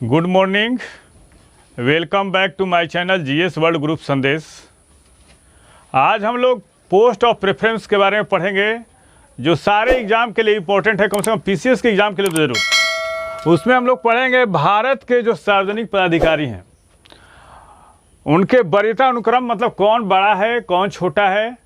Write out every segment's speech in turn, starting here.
Good morning, welcome back to my channel GS world group Sandesh. आज हम लोग post of preference के बारे में पढ़ेंगे जो सारे एग्ज़ाम के लिए इम्पोर्टेंट है, कम से कम पीसीएस के एग्ज़ाम के लिए तो ज़रूर। उसमें हम लोग पढ़ेंगे भारत के जो सार्वजनिक पदाधिकारी हैं उनके वरीयता अनुक्रम, मतलब कौन बड़ा है कौन छोटा है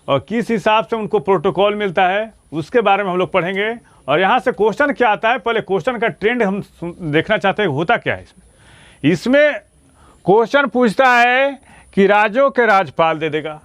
और किस हिसाब से उनको प्रोटोकॉल मिलता है, उसके बारे में हम लोग पढ़ेंगे। और यहाँ से क्वेश्चन क्या आता है, पहले क्वेश्चन का ट्रेंड हम देखना चाहते हैं होता क्या है। इसमें क्वेश्चन पूछता है कि राज्यों के राज्यपाल दे देगा,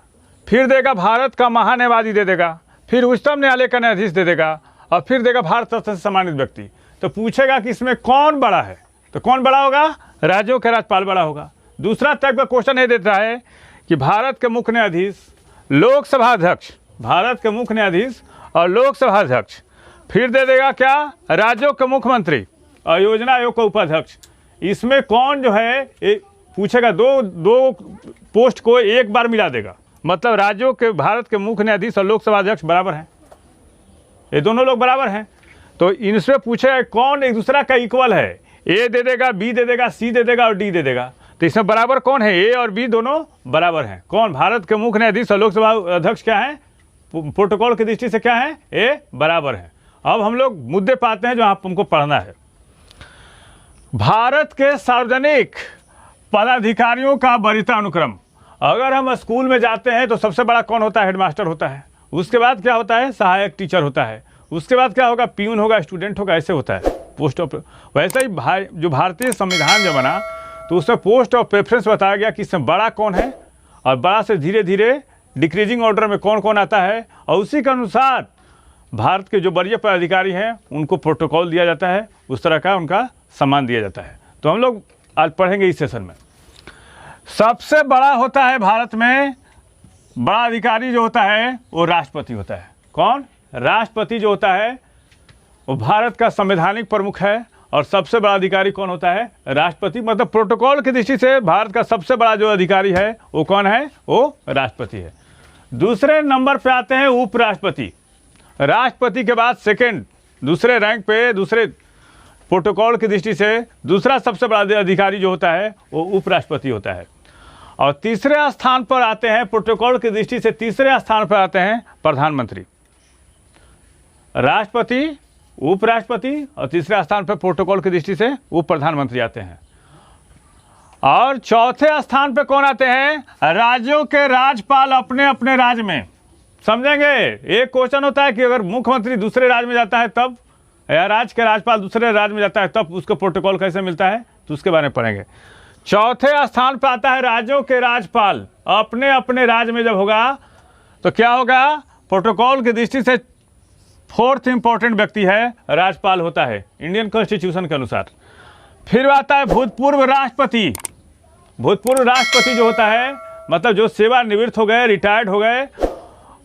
फिर देगा भारत का महान्यायवादी दे देगा, फिर उच्चतम न्यायालय का न्यायाधीश दे देगा और फिर देगा भारत रत्न से सम्मानित व्यक्ति। तो पूछेगा कि इसमें कौन बड़ा है, तो कौन बड़ा होगा? राज्यों के राज्यपाल बड़ा होगा। दूसरा टाइप का क्वेश्चन ये देता है कि भारत के मुख्य न्यायाधीश, लोकसभा अध्यक्ष, भारत के मुख्य न्यायाधीश और लोकसभा अध्यक्ष, फिर दे देगा क्या? राज्यों के मुख्यमंत्री और योजना आयोग का उपाध्यक्ष। इसमें कौन जो है पूछेगा, दो पोस्ट को एक बार मिला देगा, मतलब राज्यों के, भारत के मुख्य न्यायाधीश और लोकसभा अध्यक्ष बराबर हैं, ये दोनों लोग बराबर हैं। तो इनसे पूछेगा कौन एक दूसरा का इक्वल है, ए दे देगा, बी दे देगा, सी दे देगा और डी दे देगा। तो इसमें बराबर कौन है? ए और बी दोनों बराबर हैं। कौन? भारत के मुख्य न्यायाधीश और लोकसभा अध्यक्ष क्या है? प्रोटोकॉल की दृष्टि से क्या है? ए बराबर है। अब हम लोग मुद्दे पाते हैं जो आप हमको पढ़ना है। भारत के सार्वजनिक पदाधिकारियों का वरीयता अनुक्रम। अगर हम स्कूल में जाते हैं तो सबसे बड़ा कौन होता है? हेडमास्टर होता है। उसके बाद क्या होता है? सहायक टीचर होता है। उसके बाद क्या होगा? प्यून होगा, स्टूडेंट होगा, ऐसे होता है पोस्ट ऑफ। वैसे ही जो भारतीय संविधान जो बना तो उसमें पोस्ट ऑफ प्रेफरेंस बताया गया कि इसमें बड़ा कौन है और बड़ा से धीरे धीरे डिक्रीजिंग ऑर्डर में कौन कौन आता है, और उसी के अनुसार भारत के जो वरीय पदाधिकारी हैं उनको प्रोटोकॉल दिया जाता है, उस तरह का उनका सम्मान दिया जाता है। तो हम लोग आज पढ़ेंगे इस सेशन में। सबसे बड़ा होता है भारत में, बड़ा अधिकारी जो होता है वो राष्ट्रपति होता है। कौन? राष्ट्रपति जो होता है वो भारत का संवैधानिक प्रमुख है। और सबसे बड़ा अधिकारी कौन होता है? राष्ट्रपति। मतलब प्रोटोकॉल की दृष्टि से भारत का सबसे बड़ा जो अधिकारी है वो कौन है? वो राष्ट्रपति है। दूसरे नंबर पे आते हैं उपराष्ट्रपति। राष्ट्रपति के बाद सेकंड, दूसरे रैंक पे, दूसरे प्रोटोकॉल की दृष्टि से दूसरा सबसे बड़ा अधिकारी जो होता है वो उपराष्ट्रपति होता है। और तीसरे स्थान पर आते हैं, प्रोटोकॉल की दृष्टि से तीसरे स्थान पर आते हैं प्रधानमंत्री। राष्ट्रपति, उपराष्ट्रपति और तीसरे स्थान पर प्रोटोकॉल की दृष्टि से उप प्रधानमंत्री आते हैं। और चौथे स्थान पर कौन आते हैं? राज्यों के राज्यपाल अपने अपने राज्य में। समझेंगे? एक क्वेश्चन होता है कि अगर मुख्यमंत्री दूसरे राज्य में जाता है तब, या राज्य के राज्यपाल दूसरे राज्य में जाता है तब उसको प्रोटोकॉल कैसे मिलता है, तो उसके बारे में पढ़ेंगे। चौथे स्थान पर आता है राज्यों के राज्यपाल अपने अपने राज्य में। जब होगा तो क्या होगा? प्रोटोकॉल की दृष्टि से फोर्थ इंपॉर्टेंट व्यक्ति है राज्यपाल होता है इंडियन कॉन्स्टिट्यूशन के अनुसार। फिर आता है भूतपूर्व राष्ट्रपति। भूतपूर्व राष्ट्रपति जो होता है, मतलब जो सेवानिवृत्त हो गए, रिटायर्ड हो गए,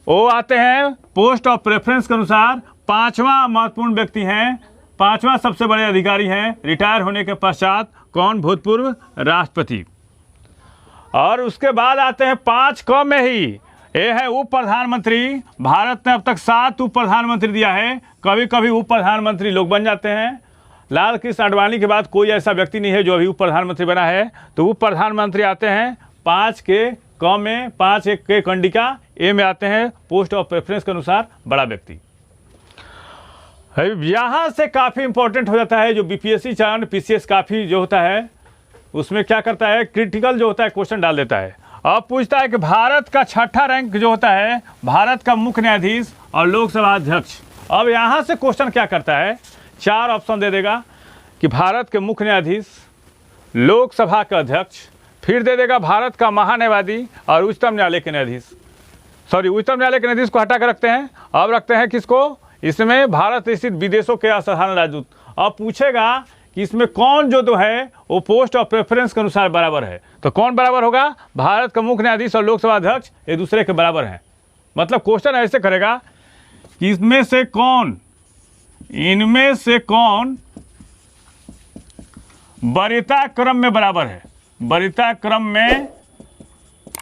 वो आते हैं पोस्ट ऑफ प्रेफरेंस के अनुसार। पांचवा महत्वपूर्ण व्यक्ति हैं, पांचवा सबसे बड़े अधिकारी हैं रिटायर होने के पश्चात। कौन? भूतपूर्व राष्ट्रपति। और उसके बाद आते हैं 5 क में ही, ये है उप प्रधानमंत्री। भारत ने अब तक 7 उप प्रधानमंत्री दिया है। कभी कभी उप प्रधानमंत्री लोग बन जाते हैं। लाल कृष्ण आडवाणी के बाद कोई ऐसा व्यक्ति नहीं है जो अभी उप प्रधानमंत्री बना है। तो उप प्रधानमंत्री आते हैं 5 के क में, 5 एक के कंडिका ए में आते हैं पोस्ट ऑफ प्रेफरेंस के अनुसार बड़ा व्यक्ति। यहाँ से काफ़ी इंपॉर्टेंट हो जाता है जो बीपीएससी चाहे पीसीएस काफ़ी जो होता है उसमें क्या करता है, क्रिटिकल जो होता है क्वेश्चन डाल देता है। अब पूछता है कि भारत का छठा रैंक जो होता है भारत का मुख्य न्यायाधीश और लोकसभा अध्यक्ष। अब यहाँ से क्वेश्चन क्या करता है, 4 ऑप्शन दे देगा कि भारत के मुख्य न्यायाधीश, लोकसभा का अध्यक्ष, फिर दे देगा भारत का महान्यायवादी और उच्चतम न्यायालय के न्यायाधीश। सॉरी, उच्चतम न्यायालय के न्यायाधीश को हटा कर रखते हैं। अब रखते हैं किसको? इसमें भारत स्थित विदेशों के असाधारण राजदूत। अब पूछेगा कि इसमें कौन जो है वो पोस्ट ऑफ प्रेफरेंस के अनुसार बराबर है। तो कौन बराबर होगा? भारत का मुख्य न्यायाधीश और लोकसभा अध्यक्ष एक दूसरे के बराबर हैं। मतलब क्वेश्चन ऐसे करेगा कि इनमें से कौन वरीयता क्रम में बराबर है, वरीयता क्रम में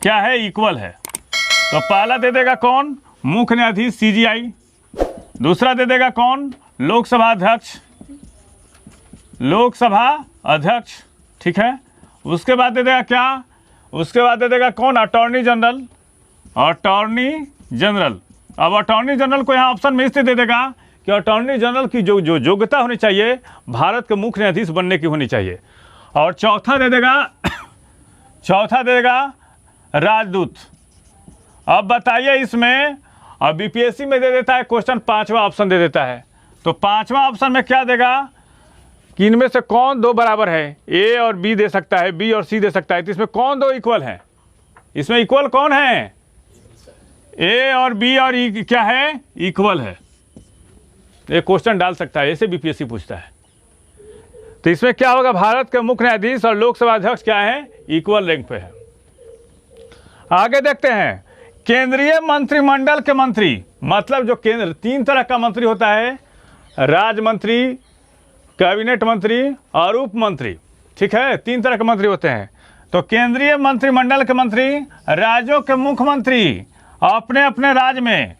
क्या है, इक्वल है। तो पहला दे देगा कौन? मुख्य न्यायाधीश सीजीआई। दूसरा दे देगा कौन? लोकसभा अध्यक्ष, लोकसभा अध्यक्ष, ठीक है। उसके बाद दे देगा क्या, उसके बाद दे देगा कौन, अटॉर्नी जनरल, अटॉर्नी जनरल। अब अटॉर्नी जनरल को यहाँ ऑप्शन में इसलिए दे देगा कि अटॉर्नी जनरल की जो योग्यता होनी चाहिए भारत के मुख्य न्यायाधीश बनने की होनी चाहिए। और चौथा दे देगा राजदूत। अब बताइए इसमें, अब बीपीएससी में दे देता है क्वेश्चन, पांचवा ऑप्शन दे देता है। तो पांचवा ऑप्शन में क्या देगा कि इनमें से कौन दो बराबर है, ए और बी दे सकता है, बी और सी दे सकता है। तो इसमें कौन दो इक्वल है, इसमें इक्वल कौन है, ए और बी और ई क्या है, इक्वल है। ये क्वेश्चन डाल सकता है, ऐसे बीपीएससी पूछता है। तो इसमें क्या होगा, भारत के मुख्य न्यायाधीश और लोकसभा अध्यक्ष क्या है, इक्वल रैंक पे है। आगे देखते हैं, केंद्रीय मंत्रिमंडल के मंत्री, मतलब जो केंद्र, तीन तरह का मंत्री होता है, राज्य मंत्री, कैबिनेट मंत्री और उप मंत्री, ठीक है, तीन तरह के मंत्री होते हैं। तो केंद्रीय मंत्रिमंडल के मंत्री राज्यों के मुख्यमंत्री अपने अपने राज्य में,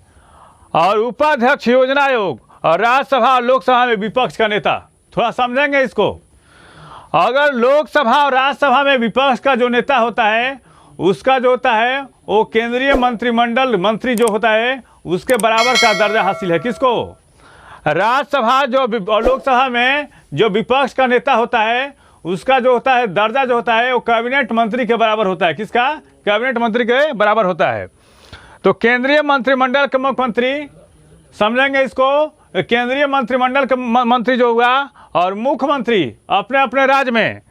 और उपाध्यक्ष योजना आयोग, और राज्यसभा और लोकसभा में विपक्ष का नेता। थोड़ा समझेंगे इसको। अगर लोकसभा और राज्यसभा में विपक्ष का जो नेता होता है, उसका जो होता है वो केंद्रीय मंत्रिमंडल मंत्री जो होता है उसके बराबर का दर्जा हासिल है। किसको, राज्यसभा जो और लोकसभा में जो विपक्ष का नेता होता है उसका जो होता है दर्जा जो होता है वो कैबिनेट मंत्री के बराबर होता है। किसका, कैबिनेट मंत्री के बराबर होता है। तो केंद्रीय मंत्रिमंडल के मुख्यमंत्री, समझेंगे इसको, केंद्रीय मंत्रिमंडल के मंत्री जो हुआ और मुख्यमंत्री अपने अपने राज्य में,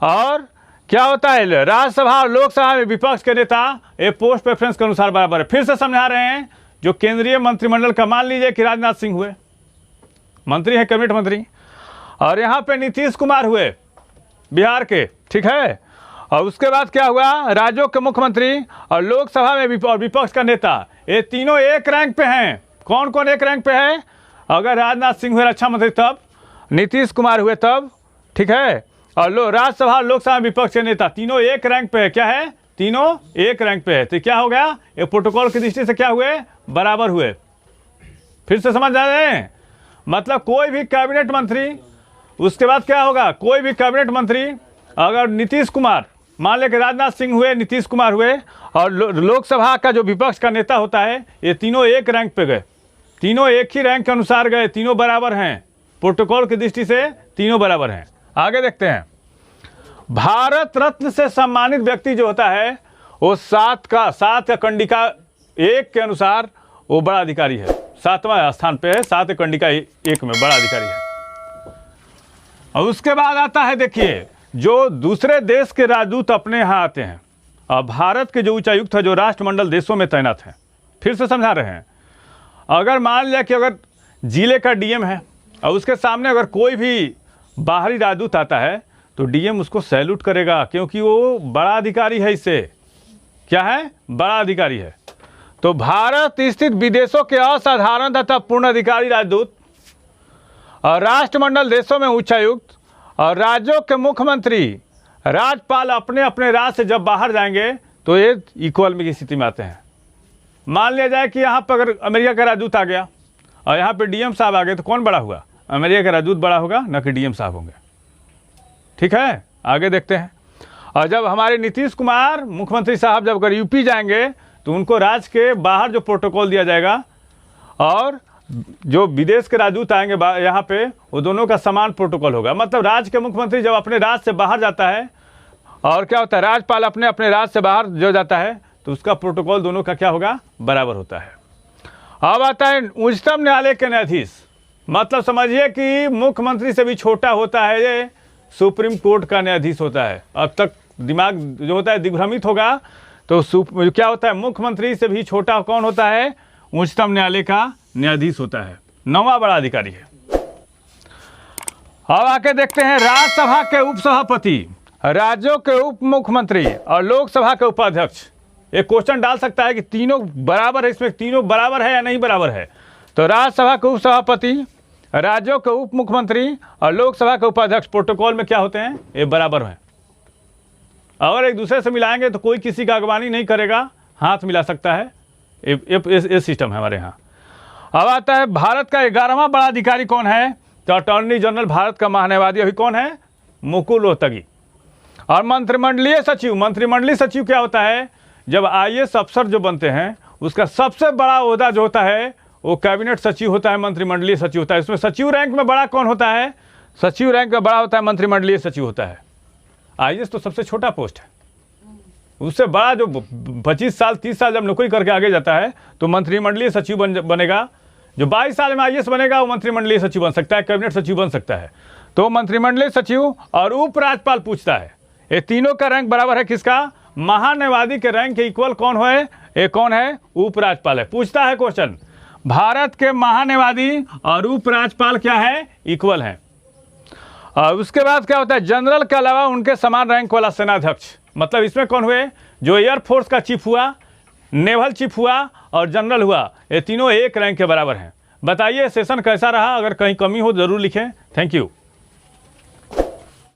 और क्या होता है राज्यसभा और लोकसभा में विपक्ष के नेता, ये पोस्ट प्रेफरेंस के अनुसार बराबर है। फिर से समझा रहे हैं, जो केंद्रीय मंत्रिमंडल का, मान लीजिए कि राजनाथ सिंह हुए मंत्री है, कैबिनेट मंत्री, और यहाँ पे नीतीश कुमार हुए बिहार के, ठीक है। और उसके बाद क्या हुआ, राज्यों के मुख्यमंत्री और लोकसभा में विपक्ष का नेता, ये तीनों एक रैंक पे हैं। कौन कौन एक रैंक पे है, अगर राजनाथ सिंह हुए रक्षा मंत्री तब, नीतीश कुमार हुए तब, ठीक है, और राज्यसभा और लोकसभा में विपक्ष के नेता, तीनों एक रैंक पे है। क्या है, तीनों एक रैंक पे है। तो क्या हो गया, ये प्रोटोकॉल की दृष्टि से क्या हुए, बराबर हुए। फिर से समझ आ रहे हैं, मतलब कोई भी कैबिनेट मंत्री, उसके बाद क्या होगा, कोई भी कैबिनेट मंत्री, अगर नीतीश कुमार, मान लें कि राजनाथ सिंह हुए, नीतीश कुमार हुए, और लोकसभा का जो विपक्ष का नेता होता है, ये तीनों एक रैंक पे गए, तीनों एक ही रैंक के अनुसार गए, तीनों बराबर हैं, प्रोटोकॉल की दृष्टि से तीनों बराबर हैं। आगे देखते हैं, भारत रत्न से सम्मानित व्यक्ति जो होता है वो सात का कंडिका एक के अनुसार वो बड़ा अधिकारी है, 7वां स्थान पे है, 7 कंडिका एक में बड़ा अधिकारी है। और उसके बाद आता है, देखिए, जो दूसरे देश के राजदूत अपने यहाँ आते हैं, और भारत के जो उच्चायुक्त है जो राष्ट्रमंडल देशों में तैनात हैं। फिर से समझा रहे हैं, अगर मान लिया कि अगर जिले का डीएम है और उसके सामने अगर कोई भी बाहरी राजदूत आता है तो डीएम उसको सैल्यूट करेगा, क्योंकि वो बड़ा अधिकारी है, इससे क्या है, बड़ा अधिकारी है। तो भारत स्थित विदेशों के असाधारण तथा पूर्ण अधिकारी राजदूत और राष्ट्रमंडल देशों में उच्चायुक्त और राज्यों के मुख्यमंत्री, राज्यपाल अपने अपने राज्य से जब बाहर जाएंगे तो ये इक्वल में की स्थिति में आते हैं। मान लिया जाए कि यहाँ पर अगर अमेरिका का राजदूत आ गया और यहाँ पे डीएम साहब आ गए, तो कौन बड़ा हुआ, अमेरिका का राजदूत बड़ा होगा, न कि डीएम साहब होंगे, ठीक है। आगे देखते हैं, और जब हमारे नीतीश कुमार मुख्यमंत्री साहब जब अगर यूपी जाएंगे तो उनको राज्य के बाहर जो प्रोटोकॉल दिया जाएगा, और जो विदेश के राजदूत आएंगे यहाँ पे, वो दोनों का समान प्रोटोकॉल होगा। मतलब राज्य के मुख्यमंत्री जब अपने राज्य से बाहर जाता है, और क्या होता है, राज्यपाल अपने अपने राज्य से बाहर जो जाता है, तो उसका प्रोटोकॉल दोनों का क्या होगा, बराबर होता है। अब आता है उच्चतम न्यायालय के न्यायाधीश, मतलब समझिए कि मुख्यमंत्री से भी छोटा होता है ये सुप्रीम कोर्ट का न्यायाधीश होता है। अब तक दिमाग जो होता है दिग्भ्रमित होगा, तो क्या होता है, मुख्यमंत्री से भी छोटा कौन होता है, उच्चतम न्यायालय का न्यायाधीश होता है, 9वां बड़ा अधिकारी है। अब आके देखते हैं, राज्यसभा के उपसभापति, राज्यों के उप मुख्यमंत्री और लोकसभा के उपाध्यक्ष। एक क्वेश्चन डाल सकता है कि तीनों बराबर है, इसमें तीनों बराबर है या नहीं बराबर है। तो राज्यसभा के उपसभापति, राज्यों के उप मुख्यमंत्री और लोकसभा के उपाध्यक्ष प्रोटोकॉल में क्या होते हैं, ये बराबर हैं। अगर एक दूसरे से मिलाएंगे तो कोई किसी का अगवानी नहीं करेगा, हाथ मिला सकता है, ये सिस्टम है हमारे यहाँ। अब आता है, भारत का 11वां बड़ा अधिकारी कौन है, तो अटॉर्नी जनरल भारत का महान्यायवादी अभी कौन है, मुकुल रोहतगी। और मंत्रिमंडलीय सचिव क्या होता है? जब आईएएस अफसर जो बनते हैं उसका सबसे बड़ा ओहदा जो होता है वो कैबिनेट सचिव होता है, मंत्रिमंडलीय सचिव होता है। इसमें सचिव रैंक में बड़ा कौन होता है? सचिव रैंक में बड़ा होता है मंत्रिमंडलीय सचिव होता है। आईएएस तो सबसे छोटा पोस्ट है, उससे बड़ा जो 25 साल 30 साल जब नौकरी करके आगे जाता है तो मंत्रिमंडलीय सचिव बनेगा। जो 22 साल में आईएएस बनेगा वो मंत्रिमंडलीय सचिव बन सकता है, कैबिनेट सचिव बन सकता है। तो मंत्रिमंडलीय सचिव और उपराज्यपाल पूछता है, ये तीनों का रैंक बराबर है किसका? महान्यायवादी के रैंक के इक्वल कौन है? ये कौन है? उपराज्यपाल है। पूछता है क्वेश्चन, भारत के महान्यायवादी और उपराज्यपाल क्या है? इक्वल हैं। और उसके बाद क्या होता है? जनरल के अलावा उनके समान रैंक वाला सेनाध्यक्ष। मतलब इसमें कौन हुए? जो एयरफोर्स का चीफ हुआ, नेवल चीफ हुआ और जनरल हुआ, ये तीनों एक रैंक के बराबर हैं। बताइए सेशन कैसा रहा? अगर कहीं कमी हो ज़रूर लिखें। Thank you.